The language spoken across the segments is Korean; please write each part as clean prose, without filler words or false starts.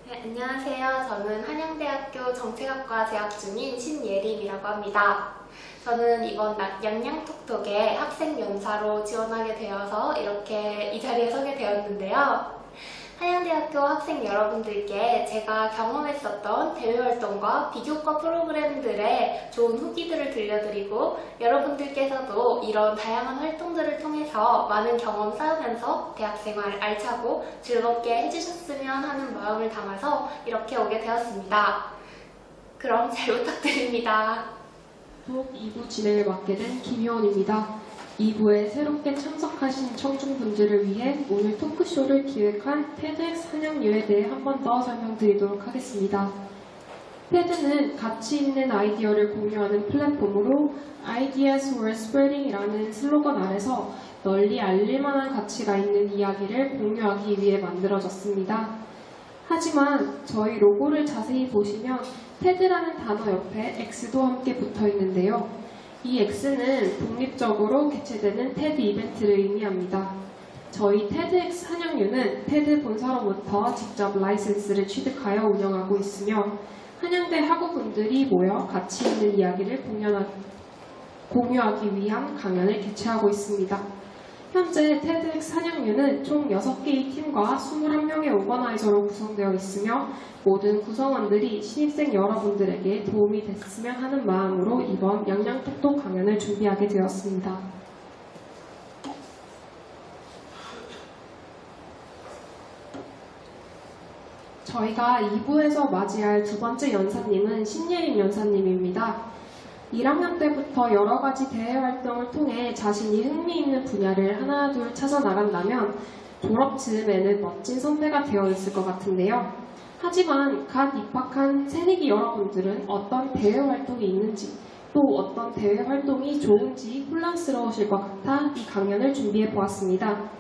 네, 안녕하세요. 저는 한양대학교 정책학과 재학 중인 신예림이라고 합니다. 저는 이번 양양톡톡에 학생연사로 지원하게 되어서 이렇게 이 자리에 서게 되었는데요. 한양대학교 학생 여러분들께 제가 경험했었던 대외활동과 비교과 프로그램들의 좋은 후기들을 들려드리고 여러분들께서도 이런 다양한 활동들을 통해서 많은 경험 쌓으면서 대학생활 알차고 즐겁게 해주셨으면 하는 마음을 담아서 이렇게 오게 되었습니다. 그럼 잘 부탁드립니다. 톡 2부 진행을 맡게 된 김효원입니다. 2부에 새롭게 참석하신 청중분들을 위해 오늘 토크쇼를 기획한 TEDx 한양유에 대해 한 번 더 설명드리도록 하겠습니다. TED는 가치 있는 아이디어를 공유하는 플랫폼으로 Ideas Worth Spreading이라는 슬로건 아래서 널리 알릴 만한 가치가 있는 이야기를 공유하기 위해 만들어졌습니다. 하지만 저희 로고를 자세히 보시면 TED라는 단어 옆에 X도 함께 붙어 있는데요. 이 X는 독립적으로 개최되는 TED 이벤트를 의미합니다. 저희 TEDx 한양유는 TED 본사로부터 직접 라이센스를 취득하여 운영하고 있으며 한양대 학우분들이 모여 가치 있는 이야기를 공유하기 위한 강연을 개최하고 있습니다. 현재 TEDx 한양유는 총 6개의 팀과 21명의 오거나이저로 구성되어 있으며 모든 구성원들이 신입생 여러분들에게 도움이 됐으면 하는 마음으로 이번 양양톡톡 강연을 준비하게 되었습니다. 저희가 2부에서 맞이할 두 번째 연사님은 신예림 연사님입니다. 1학년 때부터 여러 가지 대외 활동을 통해 자신이 흥미있는 분야를 하나 둘 찾아 나간다면 졸업 즈음에는 멋진 선배가 되어 있을 것 같은데요. 하지만 갓 입학한 새내기 여러분들은 어떤 대외 활동이 있는지 또 어떤 대외 활동이 좋은지 혼란스러우실 것 같아 이 강연을 준비해 보았습니다.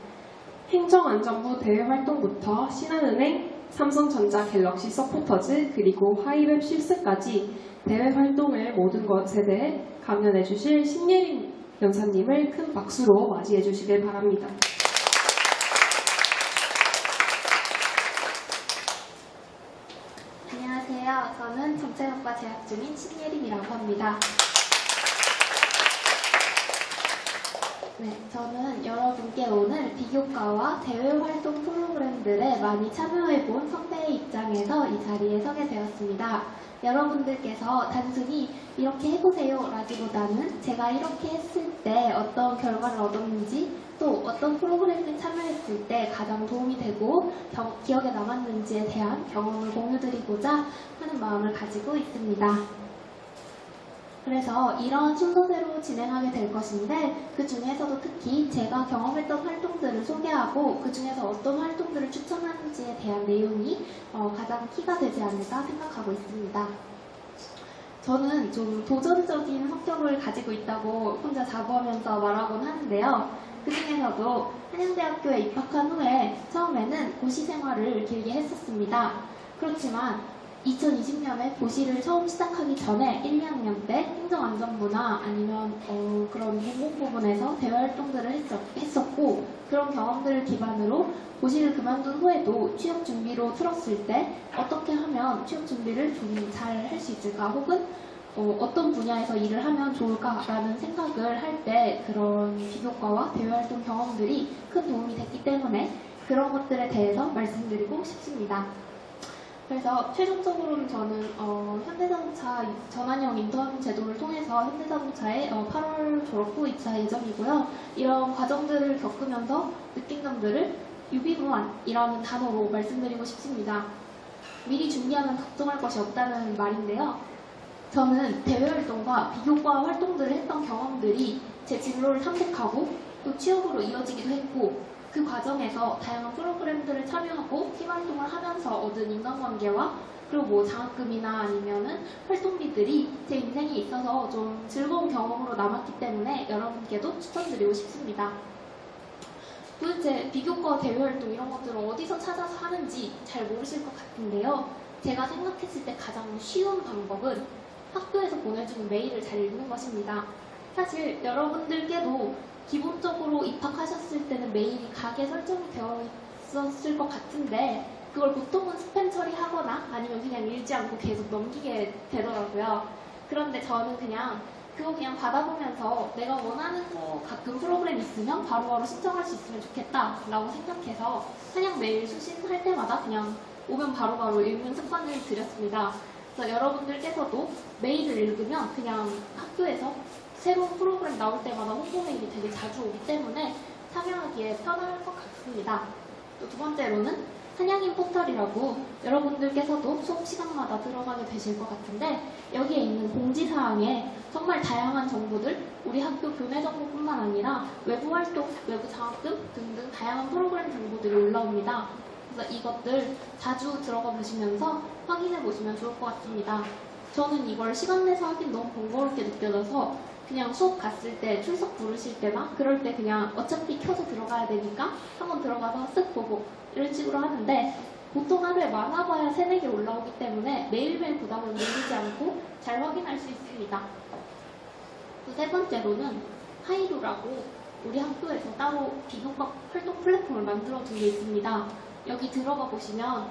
행정안전부 대외 활동부터 신한은행, 삼성전자 갤럭시 서포터즈 그리고 하이웹 실습까지 대외 활동을 모든 것에 대해 강연해 주실 신예림 연사님을 큰 박수로 맞이해 주시길 바랍니다. 안녕하세요. 저는 정책학과 재학 중인 신예림이라고 합니다. 네, 저는 여러분께 오늘 비교과와 대외활동 프로그램들에 많이 참여해본 선배의 입장에서 이 자리에 서게 되었습니다. 여러분들께서 단순히 이렇게 해보세요 라기보다는 제가 이렇게 했을 때 어떤 결과를 얻었는지 또 어떤 프로그램에 참여했을 때 가장 도움이 되고 기억에 남았는지에 대한 경험을 공유드리고자 하는 마음을 가지고 있습니다. 그래서 이런 순서대로 진행하게 될 것인데 그 중에서도 특히 제가 경험했던 활동들을 소개하고 그 중에서 어떤 활동들을 추천하는지에 대한 내용이 가장 키가 되지 않을까 생각하고 있습니다. 저는 좀 도전적인 성격을 가지고 있다고 혼자 자부하면서 말하곤 하는데요. 그 중에서도 한양대학교에 입학한 후에 처음에는 고시 생활을 길게 했었습니다. 그렇지만 2020년에 고시를 처음 시작하기 전에 1, 2학년 때 행정안전부나 아니면 그런 공공부문에서 대외활동들을 했었고 그런 경험들을 기반으로 고시를 그만둔 후에도 취업 준비로 틀었을 때 어떻게 하면 취업 준비를 좀 잘 할 수 있을까 혹은 어떤 분야에서 일을 하면 좋을까라는 생각을 할 때 그런 비교과와 대외활동 경험들이 큰 도움이 됐기 때문에 그런 것들에 대해서 말씀드리고 싶습니다. 그래서 최종적으로는 저는 현대자동차 전환형 인턴 제도를 통해서 현대자동차에 8월 졸업 후 입사 예정이고요. 이런 과정들을 겪으면서 느낀 점들을 유비무환이라는 단어로 말씀드리고 싶습니다. 미리 준비하면 걱정할 것이 없다는 말인데요. 저는 대외활동과 비교과 활동들을 했던 경험들이 제 진로를 탐색하고 또 취업으로 이어지기도 했고 그 과정에서 다양한 프로그램들을 참여하고 팀 활동을 하면서 얻은 인간관계와 그리고 장학금이나 아니면은 활동비들이 제 인생에 있어서 좀 즐거운 경험으로 남았기 때문에 여러분께도 추천드리고 싶습니다. 도대체 비교과 대외활동 이런 것들을 어디서 찾아서 하는지 잘 모르실 것 같은데요. 제가 생각했을 때 가장 쉬운 방법은 학교에서 보내주는 메일을 잘 읽는 것입니다. 사실 여러분들께도 기본적으로 입학하셨을 때는 메일이 가게 설정이 되어 있었을 것 같은데 그걸 보통은 스팸 처리하거나 아니면 그냥 읽지 않고 계속 넘기게 되더라고요. 그런데 저는 그냥 그거 그냥 받아보면서 내가 원하는 거 가끔 프로그램 있으면 바로바로 신청할 수 있으면 좋겠다라고 생각해서 한양 메일 수신할 때마다 그냥 오면 바로바로 읽는 습관을 들였습니다. 그래서 여러분들께서도 메일을 읽으면 그냥 학교에서 새로운 프로그램 나올 때마다 홍보 메일이 되게 자주 오기 때문에 참여하기에 편할 것 같습니다. 또 두 번째로는 한양인 포털이라고 여러분들께서도 수업 시간마다 들어가게 되실 것 같은데 여기에 있는 공지사항에 정말 다양한 정보들, 우리 학교 교내 정보뿐만 아니라 외부 활동, 외부 장학금 등등 다양한 프로그램 정보들이 올라옵니다. 그래서 이것들 자주 들어가 보시면서 확인해 보시면 좋을 것 같습니다. 저는 이걸 시간 내서 하긴 너무 번거롭게 느껴져서 그냥 수업 갔을 때 출석 부르실 때나 그럴 때 그냥 어차피 켜서 들어가야 되니까 한번 들어가서 쓱 보고 이런 식으로 하는데 보통 하루에 많아봐야 3-4개 올라오기 때문에 매일매일 부담을 느끼지 않고 잘 확인할 수 있습니다. 또 세 번째로는 하이루라고 우리 학교에서 따로 비교과 활동 플랫폼을 만들어둔 게 있습니다. 여기 들어가 보시면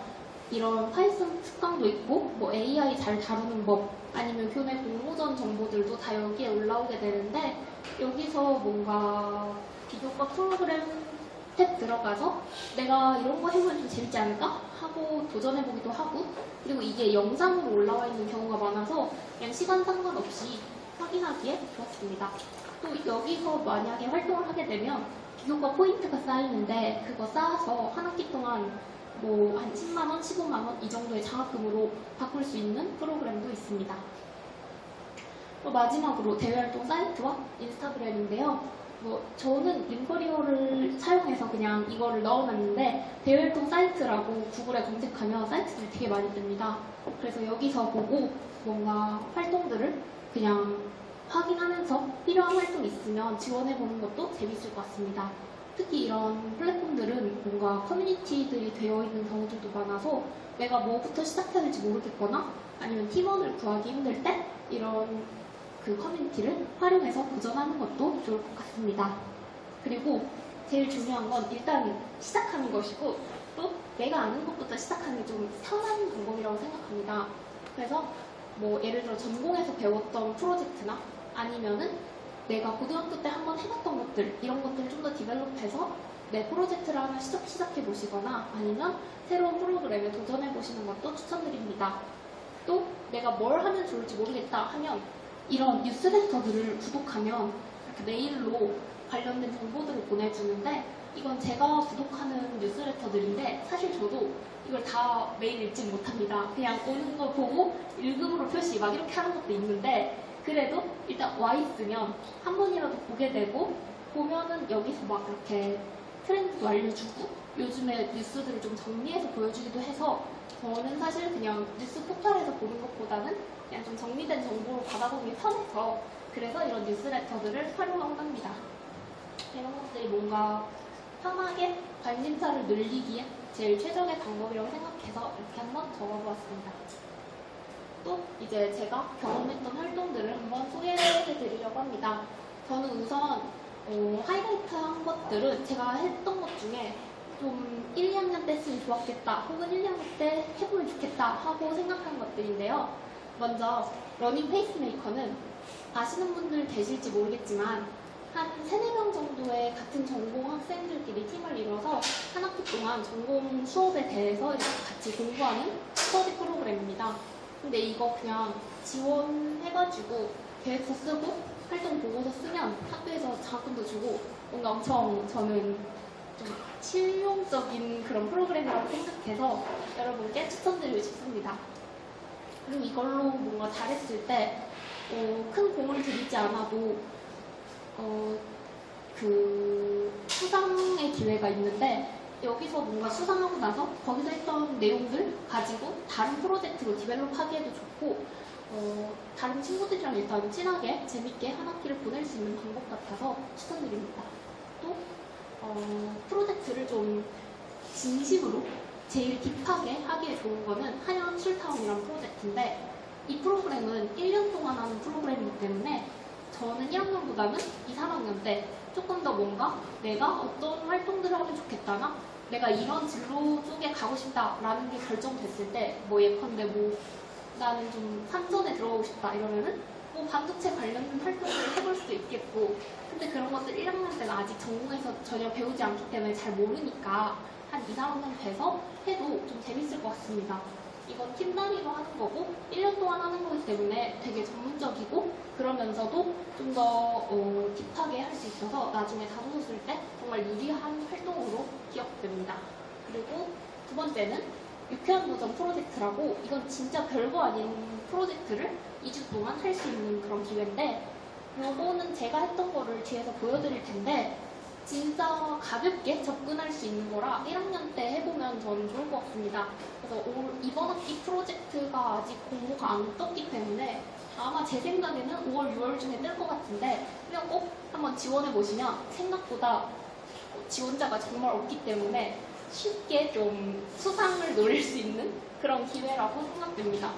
이런 파이썬 특강도 있고 뭐 AI 잘 다루는 법 아니면 교내 공모전 정보들도 다 여기에 올라오게 되는데 여기서 뭔가 비교과 프로그램 탭 들어가서 내가 이런 거 해보면 좀 재밌지 않을까? 하고 도전해보기도 하고 그리고 이게 영상으로 올라와 있는 경우가 많아서 그냥 시간 상관없이 확인하기에 좋았습니다. 또 여기서 만약에 활동을 하게 되면 비교과 포인트가 쌓이는데 그거 쌓아서 한 학기 동안 뭐 한 10만원, 15만원 이 정도의 장학금으로 바꿀 수 있는 프로그램도 있습니다. 또 마지막으로 대외활동 사이트와 인스타그램인데요. 뭐 저는 링거리어를 사용해서 그냥 이거를 넣어놨는데 대외활동 사이트라고 구글에 검색하면 사이트들이 되게 많이 뜹니다. 그래서 여기서 보고 뭔가 활동들을 그냥 확인하면서 필요한 활동 있으면 지원해보는 것도 재밌을 것 같습니다. 특히 이런 플랫폼들은 뭔가 커뮤니티들이 되어 있는 경우들도 많아서 내가 뭐부터 시작해야 될지 모르겠거나 아니면 팀원을 구하기 힘들 때 이런 그 커뮤니티를 활용해서 도전하는 것도 좋을 것 같습니다. 그리고 제일 중요한 건 일단 시작하는 것이고 또 내가 아는 것부터 시작하는 게 좀 편한 방법이라고 생각합니다. 그래서 뭐 예를 들어 전공에서 배웠던 프로젝트나 아니면은 내가 고등학교 때 한번 해봤던 것들 이런 것들을 좀 더 디벨롭해서 내 프로젝트를 하나 시작해 보시거나 아니면 새로운 프로그램에 도전해 보시는 것도 추천드립니다. 또 내가 뭘 하면 좋을지 모르겠다 하면 이런 뉴스레터들을 구독하면 이렇게 메일로 관련된 정보들을 보내주는데 이건 제가 구독하는 뉴스레터들인데 사실 저도 이걸 다 매일 읽진 못합니다. 그냥 오는 거 보고 읽음으로 표시 막 이렇게 하는 것도 있는데 그래도 일단 와 있으면 한 번이라도 보게 되고 보면은 여기서 막 이렇게 트렌드도 알려주고 요즘에 뉴스들을 좀 정리해서 보여주기도 해서 저는 사실 그냥 뉴스 포털에서 보는 것보다는 그냥 좀 정리된 정보를 받아보기 편해서 그래서 이런 뉴스레터들을 활용하곤 합니다. 이런 것들이 뭔가 편하게 관심사를 늘리기에 제일 최적의 방법이라고 생각해서 이렇게 한번 적어보았습니다. 또 이제 제가 경험했던 활동들을 한번 소개해드리려고 합니다. 저는 우선 하이라이트한 것들은 제가 했던 것 중에 좀 1, 2학년 때 했으면 좋았겠다 혹은 1, 2학년 때 해보면 좋겠다 하고 생각한 것들인데요. 먼저 러닝 페이스메이커는 아시는 분들 계실지 모르겠지만 한 3-4명 정도의 같은 전공 학생들끼리 팀을 이뤄서 한 학기 동안 전공 수업에 대해서 이렇게 같이 공부하는 스터디 프로그램입니다. 근데 이거 그냥 지원해가지고 계획서 쓰고 활동 보고서 쓰면 학교에서 장학금도 주고 뭔가 엄청 저는 좀 실용적인 그런 프로그램이라고 생각해서 여러분께 추천드리고 싶습니다. 그리고 이걸로 뭔가 잘했을 때 큰 공을 들이지 않아도 그 수상의 기회가 있는데 여기서 뭔가 수상하고 나서 거기서 했던 내용들 가지고 다른 프로젝트로 디벨롭하기에도 좋고 다른 친구들이랑 일단 친하게 재밌게 한 학기를 보낼 수 있는 방법 같아서 추천드립니다. 또 프로젝트를 좀 진심으로 제일 딥하게 하기에 좋은 거는 한양 합술타운이라는 프로젝트인데 이 프로그램은 1년 동안 하는 프로그램이기 때문에 저는 1학년보다는 2, 3학년 때 조금 더 뭔가 내가 어떤 활동들을 하면 좋겠다나 내가 이런 진로 쪽에 가고 싶다라는 게 결정됐을 때, 뭐 예컨대 뭐 나는 좀 산전에 들어가고 싶다 이러면은 뭐 반도체 관련된 활동을 해볼 수도 있겠고, 근데 그런 것들 1학년 때는 아직 전공에서 전혀 배우지 않기 때문에 잘 모르니까 한 2, 3학년 돼서 해도 좀 재밌을 것 같습니다. 이건 팀 단위로 하는 거고 1년 동안 하는 거기 때문에 되게 전문적이고 그러면서도 좀 더 딥하게 할 수 있어서 나중에 다루고 쓸 때 정말 유리한 활동으로 기억됩니다. 그리고 두 번째는 유쾌한 도전 프로젝트라고, 이건 진짜 별거 아닌 프로젝트를 2주 동안 할 수 있는 그런 기회인데, 요거는 제가 했던 거를 뒤에서 보여드릴 텐데 진짜 가볍게 접근할 수 있는 거라 1학년 때 해보면 저는 좋을 것 같습니다. 그래서 이번 학기 프로젝트가 아직 공모가 안 떴기 때문에 아마 제 생각에는 5월, 6월 중에 뜰 것 같은데 그냥 꼭 한번 지원해 보시면 생각보다 지원자가 정말 없기 때문에 쉽게 좀 수상을 노릴 수 있는 그런 기회라고 생각됩니다.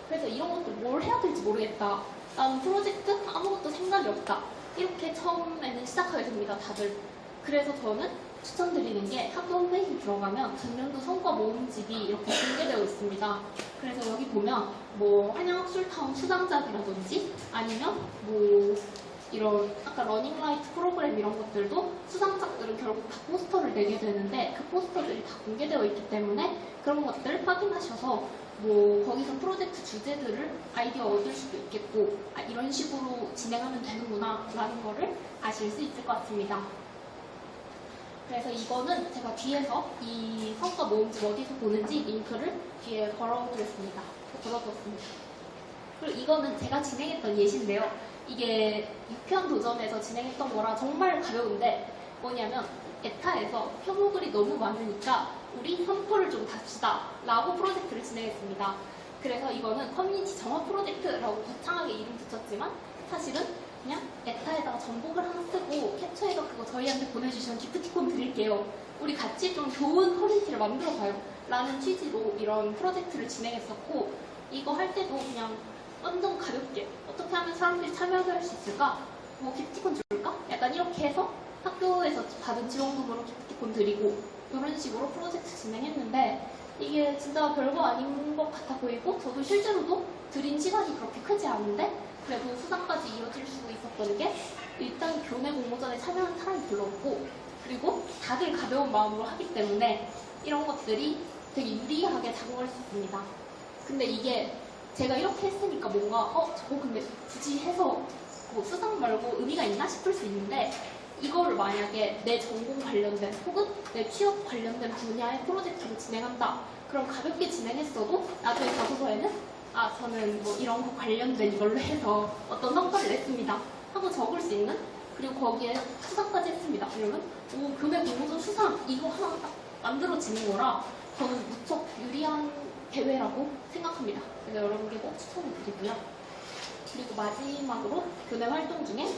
그래서 이런 것도 뭘 해야 될지 모르겠다, 나는 프로젝트 아무것도 생각이 없다, 이렇게 처음에는 시작하게 됩니다, 다들. 그래서 저는 추천드리는 게 학교 홈페이지 들어가면 전년도 성과 모음집이 이렇게 공개되어 있습니다. 그래서 여기 보면 뭐 한양학술타운 수상작이라든지 아니면 뭐 이런 아까 러닝라이트 프로그램 이런 것들도 수상작들은 결국 다 포스터를 내게 되는데 그 포스터들이 다 공개되어 있기 때문에 그런 것들 확인하셔서 뭐 거기서 프로젝트 주제들을 아이디어 얻을 수도 있겠고, 아, 이런 식으로 진행하면 되는구나 라는 거를 아실 수 있을 것 같습니다. 그래서 이거는 제가 뒤에서 이 성과 모음집 어디서 보는지 링크를 뒤에 걸어두겠습니다. 걸어뒀습니다. 그리고 이거는 제가 진행했던 예시인데요. 이게 유쾌한 도전에서 진행했던 거라 정말 가벼운데 뭐냐면 에타에서 혐오글이 너무 많으니까 우리 선포를 좀 답시다 라고 프로젝트를 진행했습니다. 그래서 이거는 커뮤니티 정화 프로젝트라고 거창하게 이름 붙였지만 사실은 그냥 에타에다가 정보글 하나 쓰고 캡처해서 그거 저희한테 보내주시면 기프티콘 드릴게요, 우리 같이 좀 좋은 커뮤니티를 만들어봐요 라는 취지로 이런 프로젝트를 진행했었고, 이거 할 때도 그냥 완전 가볍게 어떻게 하면 사람들이 참여할 수 있을까? 뭐 기프티콘 줄까? 약간 이렇게 해서 학교에서 받은 지원금으로 기프티콘 드리고 이런 식으로 프로젝트 진행했는데 이게 진짜 별거 아닌 것 같아 보이고 저도 실제로도 드린 시간이 그렇게 크지 않은데 그래도 수상까지 이어질 수 있었던 게 일단 교내 공모전에 참여한 사람이 별로 없고 그리고 다들 가벼운 마음으로 하기 때문에 이런 것들이 되게 유리하게 작용할 수 있습니다. 근데 이게 제가 이렇게 했으니까 뭔가 저거 근데 굳이 해서 뭐 수상 말고 의미가 있나 싶을 수 있는데 이거를 만약에 내 전공 관련된 혹은 내 취업 관련된 분야의 프로젝트를 진행한다, 그럼 가볍게 진행했어도 나중에 자소서에는 저는 뭐 이런 거 관련된 이걸로 해서 어떤 성과를 냈습니다 하고 적을 수 있는, 그리고 거기에 수상까지 했습니다 이러면 교내 공모전 수상 이거 하나 딱 만들어지는 거라 저는 무척 유리한 대회라고 생각합니다. 그래서 여러분께 꼭 추천을 드리고요. 그리고 마지막으로 교내 활동 중에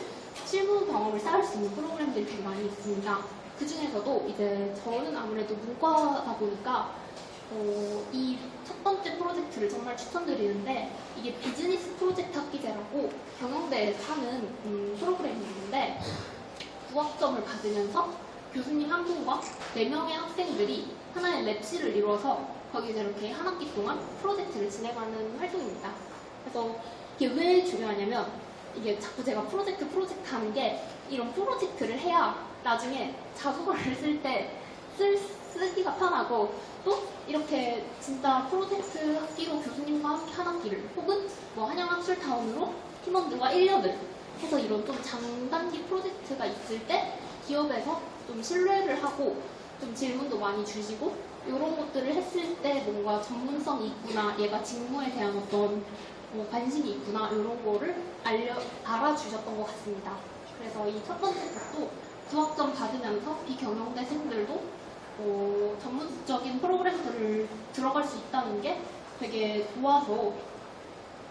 실무 경험을 쌓을 수 있는 프로그램들이 되게 많이 있습니다. 그 중에서도 이제 저는 아무래도 문과다 보니까 이 첫 번째 프로젝트를 정말 추천드리는데 이게 비즈니스 프로젝트 학기제라고 경영대에서 하는 프로그램이 있는데 9학점을 받으면서 교수님 한 분과 4명의 학생들이 하나의 랩실을 이루어서 거기서 이렇게 한 학기 동안 프로젝트를 진행하는 활동입니다. 그래서 이게 왜 중요하냐면 이게 자꾸 제가 프로젝트 하는 게 이런 프로젝트를 해야 나중에 자소서를 쓸 때 쓰기가 편하고 또 이렇게 진짜 프로젝트 학기로 교수님과 함께 한 학기를 혹은 뭐 한양학술타운으로 팀원들과 1년을 해서 이런 좀 장단기 프로젝트가 있을 때 기업에서 좀 신뢰를 하고 좀 질문도 많이 주시고 이런 것들을 했을 때 뭔가 전문성이 있구나, 얘가 직무에 대한 어떤 관심이 있구나 이런 거를 알아주셨던 것 같습니다. 그래서 이 첫 번째 것도 9학점 받으면서 비경영대생들도 전문적인 프로그램들을 들어갈 수 있다는 게 되게 좋아서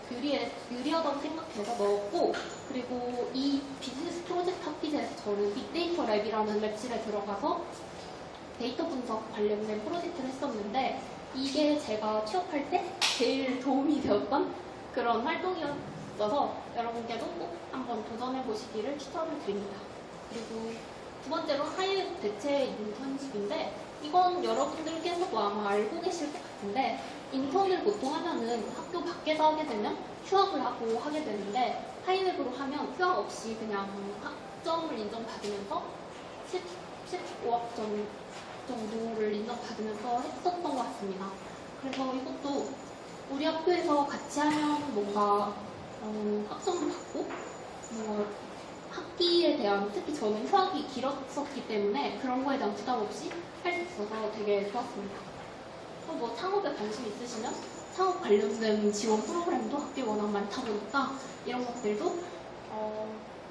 유리하다고 생각해서 넣었고, 그리고 이 비즈니스 프로젝트 학기제에서 저는 빅데이터 랩이라는 랩실에 들어가서 데이터 분석 관련된 프로젝트를 했었는데 이게 제가 취업할 때 제일 도움이 되었던 그런 활동이었어서 여러분께도 꼭 한번 도전해 보시기를 추천을 드립니다. 그리고 두 번째로 하이웹 대체 인턴십인데 이건 여러분들께서도 아마 알고 계실 것 같은데 인턴을 보통 하면은 학교 밖에서 하게 되면 휴학을 하고 하게 되는데 하이웹으로 하면 휴학 없이 그냥 학점을 인정받으면서 15학점 정도를 인정받으면서 했었던 것 같습니다. 그래서 이것도 우리 학교에서 같이 하면 뭔가 학점도 받고 뭐 학기에 대한 특히 저는 휴학이 길었었기 때문에 그런 거에 대한 부담 없이 할 수 있어서 되게 좋았습니다. 또 뭐 창업에 관심 있으시면 창업 관련된 지원 프로그램도 학교에 워낙 많다 보니까 이런 것들도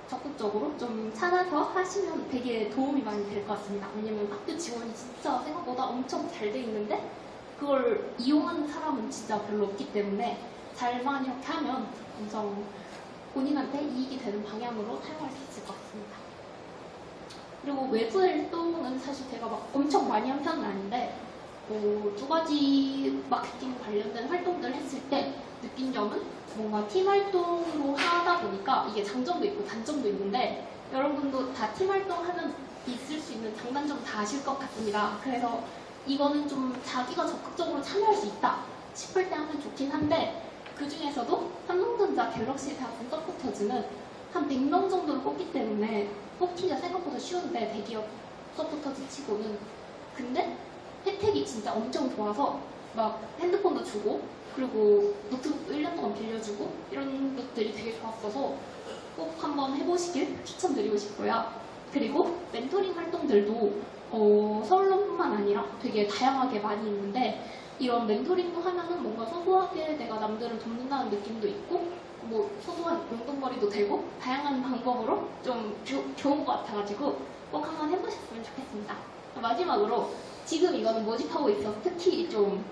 적극적으로 좀 찾아서 하시면 되게 도움이 많이 될 것 같습니다. 왜냐면 학교 지원이 진짜 생각보다 엄청 잘 돼 있는데 그걸 이용하는 사람은 진짜 별로 없기 때문에 잘만 이렇게 하면 엄청 본인한테 이익이 되는 방향으로 사용할 수 있을 것 같습니다. 그리고 외부 활동은 사실 제가 막 엄청 많이 한 편은 아닌데 두 가지 마케팅 관련된 활동들을 했을 때 느낀 점은 뭔가 팀 활동으로 하다 보니까 이게 장점도 있고 단점도 있는데 여러분도 다 팀 활동하면 있을 수 있는 장단점 다 아실 것 같습니다. 그래서 이거는 좀 자기가 적극적으로 참여할 수 있다 싶을 때 하면 좋긴 한데 그 중에서도 삼성전자 갤럭시 대학생 서포터즈는 한 100명 정도를 뽑기 때문에 뽑기가 생각보다 쉬운데 대기업 서포터즈 치고는 근데 혜택이 진짜 엄청 좋아서 막 핸드폰도 주고 그리고 노트북도 1년 동안 빌려주고 이런 것들이 되게 좋았어서 꼭 한번 해보시길 추천드리고 싶고요. 그리고 멘토링 활동들도 서울론뿐만 아니라 되게 다양하게 많이 있는데 이런 멘토링도 하면은 뭔가 소소하게 내가 남들을 돕는다는 느낌도 있고 뭐 소소한 용돈벌이도 되고 다양한 방법으로 좀 좋은 것 같아가지고 꼭 한번 해보셨으면 좋겠습니다. 마지막으로 지금 이거는 모집하고 있어서 특히 좀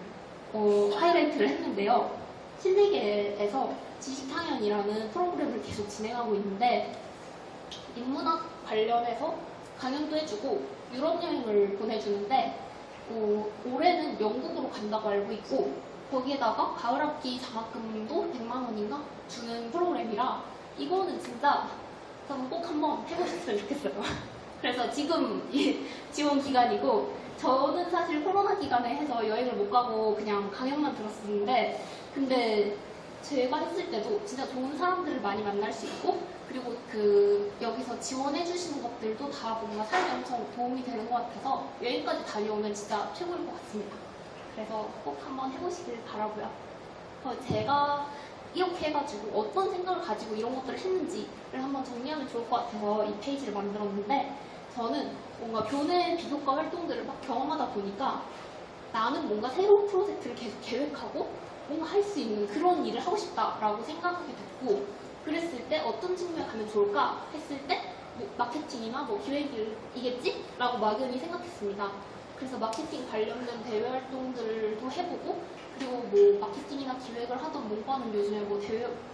하이라이트를 했는데요. 신세계에서 지식탕연이라는 프로그램을 계속 진행하고 있는데 인문학 관련해서 강연도 해주고 유럽 여행을 보내주는데 올해는 영국으로 간다고 알고 있고 거기에다가 가을학기 장학금도 100만 원인가 주는 프로그램이라 이거는 진짜 저는 꼭 한번 해보셨으면 좋겠어요. 그래서 지금 지원 기간이고 저는 사실 코로나 기간에 해서 여행을 못 가고 그냥 강연만 들었었는데 근데 제가 했을 때도 진짜 좋은 사람들을 많이 만날 수 있고 그리고 여기서 지원해 주시는 것들도 다 뭔가 삶에 엄청 도움이 되는 것 같아서 여행까지 다녀오면 진짜 최고일 것 같습니다. 그래서 꼭 한번 해보시길 바라고요. 제가 이렇게 해가지고 어떤 생각을 가지고 이런 것들을 했는지를 한번 정리하면 좋을 것 같아서 이 페이지를 만들었는데 저는 뭔가 교내 비교과 활동들을 막 경험하다 보니까 나는 뭔가 새로운 프로젝트를 계속 계획하고 뭔가 할 수 있는 그런 일을 하고 싶다라고 생각하게 됐고 그랬을 때 어떤 측면에 가면 좋을까 했을 때 뭐 마케팅이나 뭐 기획이겠지? 라고 막연히 생각했습니다. 그래서 마케팅 관련된 대외 활동들도 해보고 그리고 뭐 마케팅이나 기획을 하던 문과는 요즘에 뭐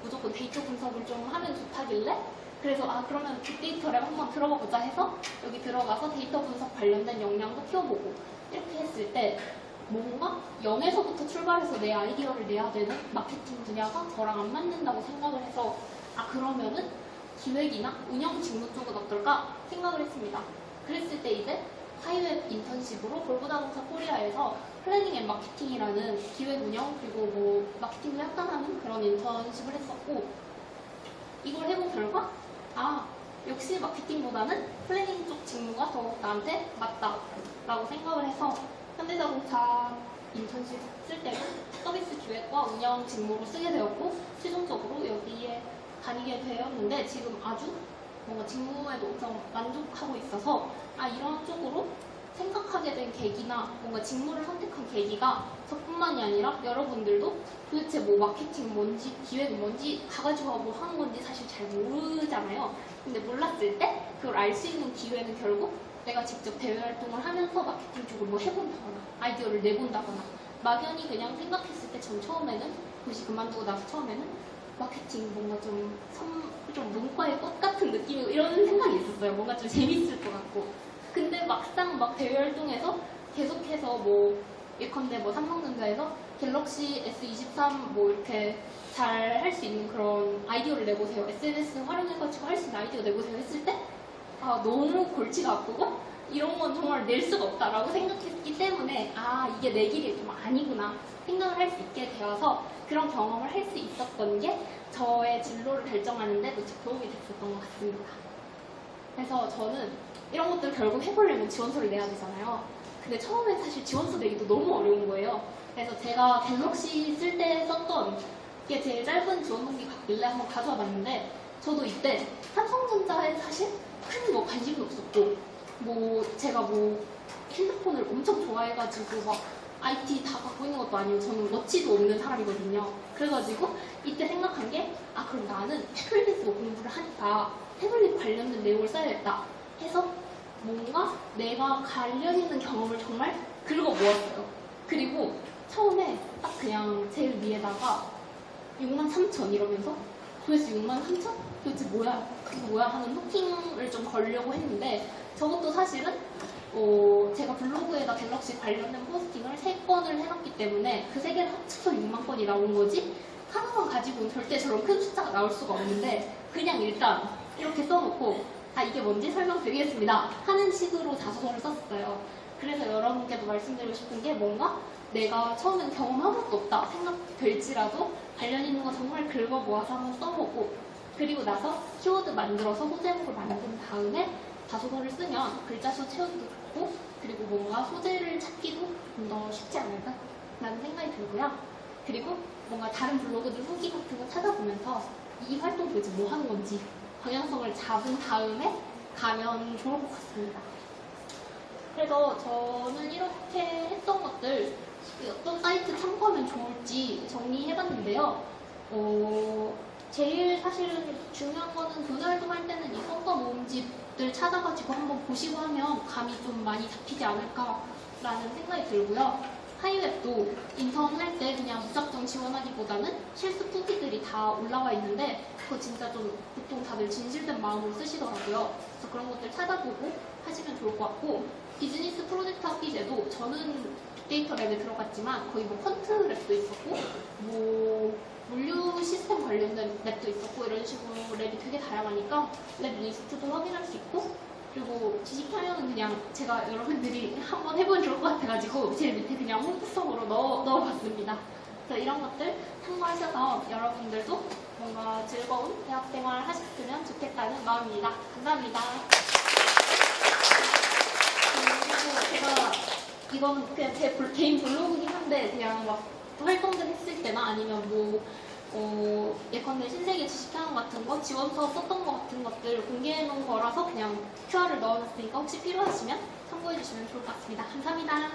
무조건 데이터 분석을 좀 하면 좋다길래 그래서 그러면 빅데이터를 한번 들어보자 해서 여기 들어가서 데이터 분석 관련된 역량도 키워보고 이렇게 했을 때 뭔가 0에서부터 출발해서 내 아이디어를 내야 되는 마케팅 분야가 저랑 안 맞는다고 생각을 해서 그러면은 기획이나 운영 직무 쪽은 어떨까 생각을 했습니다. 그랬을 때 이제 하이웹 인턴십으로 볼보자동차 코리아에서 플래닝 앤 마케팅이라는 기획 운영 그리고 뭐 마케팅도 약간 하는 그런 인턴십을 했었고 이걸 해본 결과 역시 마케팅보다는 플래닝 쪽 직무가 더 나한테 맞다 라고 생각을 해서 현대자동차 인턴십 쓸 때는 서비스 기획과 운영 직무로 쓰게 되었고 최종적으로 여기에 다니게 되었는데 지금 아주 뭔가 직무에도 엄청 만족하고 있어서 이런 쪽으로 생각하게 된 계기나 뭔가 직무를 선택한 계기가 저뿐만이 아니라 여러분들도 도대체 뭐 마케팅 뭔지 기획 뭔지 가가지고 뭐 하는 건지 사실 잘 모르잖아요. 근데 몰랐을 때 그걸 알 수 있는 기회는 결국 내가 직접 대외 활동을 하면서 마케팅 쪽을 뭐 해본다거나 아이디어를 내본다거나 막연히 그냥 생각했을 때 전 처음에는 도시 그만두고 나서 처음에는 마케팅 뭔가 좀 문과의 꽃 같은 느낌이고 이런 생각이 있었어요. 뭔가 좀 재밌을 것 같고 근데 막상 막 대외 활동에서 계속해서 뭐 예컨대 뭐 삼성전자에서 갤럭시 S23 뭐 이렇게 잘 할 수 있는 그런 아이디어를 내보세요. SNS 활용해가지고 할 수 있는 아이디어 내보세요 했을 때 아, 너무 골치가 아프고 이런 건 정말 낼 수가 없다라고 생각했기 때문에 아, 이게 내 길이 좀 아니구나 생각을 할 수 있게 되어서 그런 경험을 할 수 있었던 게 저의 진로를 결정하는 데 도움이 됐었던 것 같습니다. 그래서 저는 이런 것들을 결국 해보려면 지원서를 내야 되잖아요. 근데 처음엔 사실 지원서 내기도 너무 어려운 거예요. 그래서 제가 갤럭시 쓸 때 썼던 게 제일 짧은 지원 동기 같길래 한번 가져와 봤는데 저도 이때 삼성전자에 사실 큰 뭐 관심도 없었고 뭐 제가 뭐 핸드폰을 엄청 좋아해가지고 막 IT 다 갖고 있는 것도 아니고 저는 워치도 없는 사람이거든요. 그래가지고 이때 생각한 게 아 그럼 나는 태블릿으로 공부를 하니까 태블릿 관련된 내용을 써야겠다 해서 뭔가 내가 관련 있는 경험을 정말 긁어 모았어요. 그리고 처음에 딱 그냥 제일 위에다가 63,000 이러면서 도대체 63,000? 도대체 뭐야? 그게 뭐야? 하는 호칭을 좀 걸려고 했는데 저것도 사실은 제가 블로그에다 갤럭시 관련된 포스팅을 3건을 해놨기 때문에 그 3개를 합쳐서 6만 건이 나온 거지 하나만 가지고는 절대 저런 큰 숫자가 나올 수가 없는데 그냥 일단 이렇게 써놓고 아 이게 뭔지 설명드리겠습니다 하는 식으로 자소서를 썼어요. 그래서 여러분께도 말씀드리고 싶은 게 뭔가 내가 처음엔 경험 아무것도 없다 생각될지라도 관련 있는 거 정말 긁어 모아서 한번 써보고 그리고 나서 키워드 만들어서 소제목을 만든 다음에 자소서를 쓰면 글자 수 채우기도 좋고 그리고 뭔가 소재를 찾기도 좀 더 쉽지 않을까 라는 생각이 들고요. 그리고 뭔가 다른 블로그들 후기 같은 거 찾아보면서 이 활동 도대체 뭐 하는 건지 방향성을 잡은 다음에 가면 좋을 것 같습니다. 그래서 저는 이렇게 했던 것들 어떤 사이트 참고하면 좋을지 정리해봤는데요. 제일 사실은 중요한 거는 교내 활동할 때는 이 성과 모음집들 찾아가지고 한번 보시고 하면 감이 좀 많이 잡히지 않을까라는 생각이 들고요. 하이웹도 인턴 할 때 그냥 무작정 지원하기보다는 실습 후기들이 다 올라와 있는데 그거 진짜 좀 보통 다들 진실된 마음으로 쓰시더라고요. 그래서 그런 것들 찾아보고 하시면 좋을 것 같고 비즈니스 프로젝트 학기제도 저는 빅데이터 랩에 들어갔지만 거의 뭐 펀트 랩도 있었고 뭐 물류 시스템 관련된 랩도 있었고 이런 식으로 랩이 되게 다양하니까 랩 리스트도 확인할 수 있고 그리고 지식하려는 그냥 제가 여러분들이 한번 해보면 좋을 것 같아가지고 제일 밑에 그냥 홍보성으로 넣어봤습니다. 그래서 이런 것들 참고하셔서 여러분들도 뭔가 즐거운 대학생활 하셨으면 좋겠다는 마음입니다. 감사합니다. 그리고 제가 이건 그냥 제 개인 블로그긴 한데 그냥 막 활동들 했을 때나 아니면 뭐 예컨대 신세계 지식평원 같은 거 지원서 썼던 거 같은 것들 공개해 놓은 거라서 그냥 QR을 넣어놨으니까 혹시 필요하시면 참고해 주시면 좋을 것 같습니다. 감사합니다.